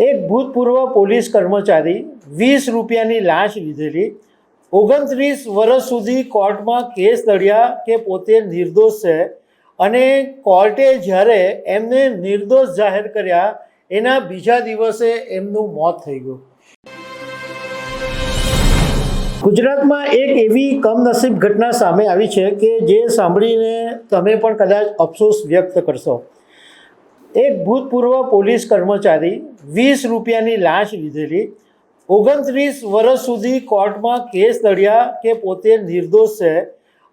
એક ભૂતપૂર્વ પોલીસ કર્મચારી 20 રૂપિયાની લાંચ લીધેલી 29 વર્ષ સુધી કોર્ટમાં કેસ લડ્યા કે પોતે નિર્દોષ છે અને કોર્ટે જ્યારે એમને નિર્દોષ જાહેર કર્યા એના બીજા દિવસે એમનું મોત થઈ ગયું। ગુજરાતમાં એક એવી કમનસીબ ઘટના સામે આવી છે કે જે સાંભળીને તમે પણ કદાચ અફસોસ વ્યક્ત કરશો। એક ભૂતપૂર્વ પોલીસ કર્મચારી 20 રૂપિયાની લાંચ લીધેલી 29 વર્ષ સુધી કોર્ટમાં કેસ લડ્યા કે પોતે નિર્દોષ છે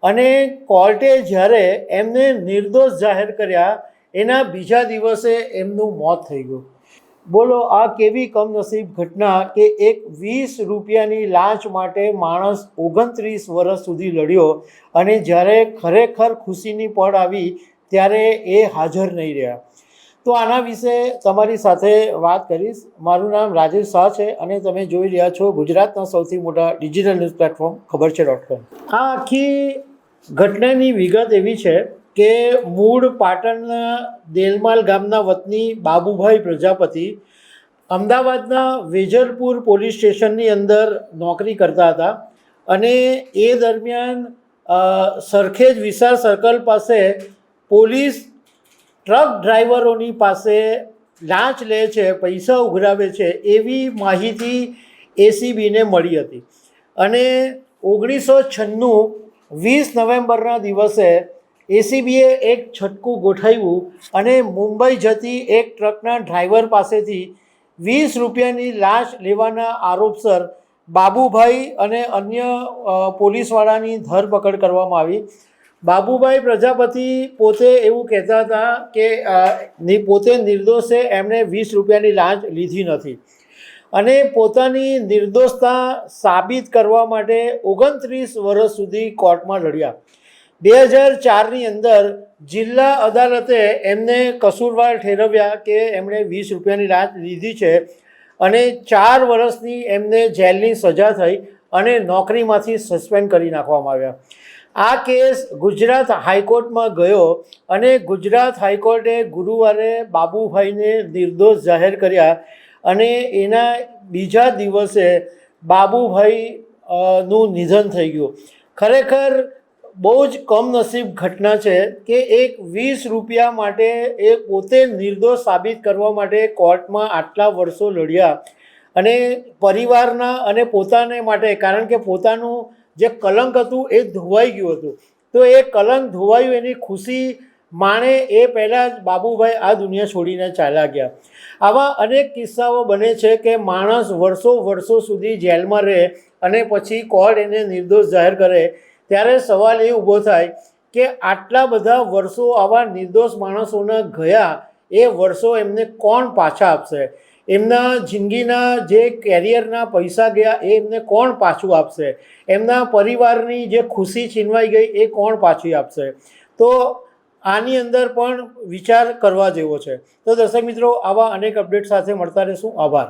અને કોર્ટે જ્યારે એમને નિર્દોષ જાહેર કર્યા એના બીજા દિવસે એમનું મોત થઈ ગયું। બોલો આ કેવી કમનસીબ ઘટના કે એક 20 રૂપિયાની લાંચ માટે માણસ 29 વર્ષ સુધી લડ્યો અને જ્યારે ખરેખર ખુશીની પળ આવી ત્યારે એ હાજર નહીં રહ્યા। તો આના વિશે તમારી સાથે વાત કરીશ। મારું નામ રાજેશ શાહ છે અને તમે જોઈ રહ્યા છો ગુજરાતના સૌથી મોટા ડિજિટલ ન્યૂઝ પ્લેટફોર્મ ખબર છે.com। આ આખી ઘટનાની વિગત એવી છે કે મૂળ પાટણના દેલમાલ ગામના વતની બાબુભાઈ પ્રજાપતિ અમદાવાદના વેજલપુર પોલીસ સ્ટેશનની અંદર નોકરી કરતા હતા અને એ દરમિયાન સરખેજ વિશાળ સર્કલ પાસે પોલીસ ટ્રક ડ્રાઈવરોની પાસે લાંચ લે છે, પૈસા ઉઘરાવે છે એવી માહિતી એસીબીને મળી હતી અને 1996 20 નવેમ્બરના દિવસે એસીબીએ એક છટકું ગોઠવ્યું અને મુંબઈ જતી એક ટ્રકના ડ્રાઈવર પાસેથી 20 રૂપિયાની લાંચ લેવાના આરોપસર બાબુભાઈ અને અન્ય પોલીસવાળાની ધરપકડ કરવામાં આવી। બાબુભાઈ પ્રજાપતિ પોતે એવું કહેતા હતા કે પોતે નિર્દોષ છે, એમણે 20 રૂપિયાની લાંચ લીધી નથી અને પોતાની નિર્દોષતા સાબિત કરવા માટે 29 વર્ષ સુધી કોર્ટમાં લડ્યા। 2004ની અંદર જિલ્લા અદાલતે એમને કસૂરવાર ઠેરવ્યા કે એમણે 20 રૂપિયાની લાંચ લીધી છે અને 4 વર્ષની એમને જેલની સજા થઈ અને નોકરીમાંથી સસ્પેન્ડ કરી નાખવામાં આવ્યા। આ કેસ ગુજરાત હાઈકોર્ટમાં ગયો અને ગુજરાત હાઈકોર્ટે ગુરુવારે બાબુભાઈને નિર્દોષ જાહેર કર્યા અને એના બીજા દિવસે બાબુભાઈનું નિધન થઈ ગયું। ખરેખર બહુ જ કમનસીબ ઘટના છે કે એક 20 રૂપિયા માટે એ પોતે નિર્દોષ સાબિત કરવા માટે કોર્ટમાં આટલા વર્ષો લડ્યા અને પરિવારના અને પોતાને માટે, કારણ કે પોતાનું જે કલંક હતું એ ધોવાઈ ગયું હતું, તો એ કલંક ધોવાયું એની ખુશી માણે એ પહેલાં જ બાબુભાઈ આ દુનિયા છોડીને ચાલ્યા ગયા। આવા અનેક કિસ્સાઓ બને છે કે માણસ વર્ષો સુધી જેલમાં રહે અને પછી કોર્ટ એને નિર્દોષ જાહેર કરે ત્યારે સવાલ એ ઊભો થાય કે આટલા બધા વર્ષો આવા નિર્દોષ માણસોના ગયા, એ વર્ષો એમને કોણ પાછા આપશે? એમના જિંદગીના જે કેરિયરના પૈસા ગયા એ એમને કોણ પાછું આપશે? એમના પરિવારની જે ખુશી છીનવાઈ ગઈ એ કોણ પાછી આપશે? તો આની અંદર પણ વિચાર કરવા જેવો છે। તો દર્શક મિત્રો, આવા અનેક અપડેટ સાથે મળતા રહીશું। આભાર।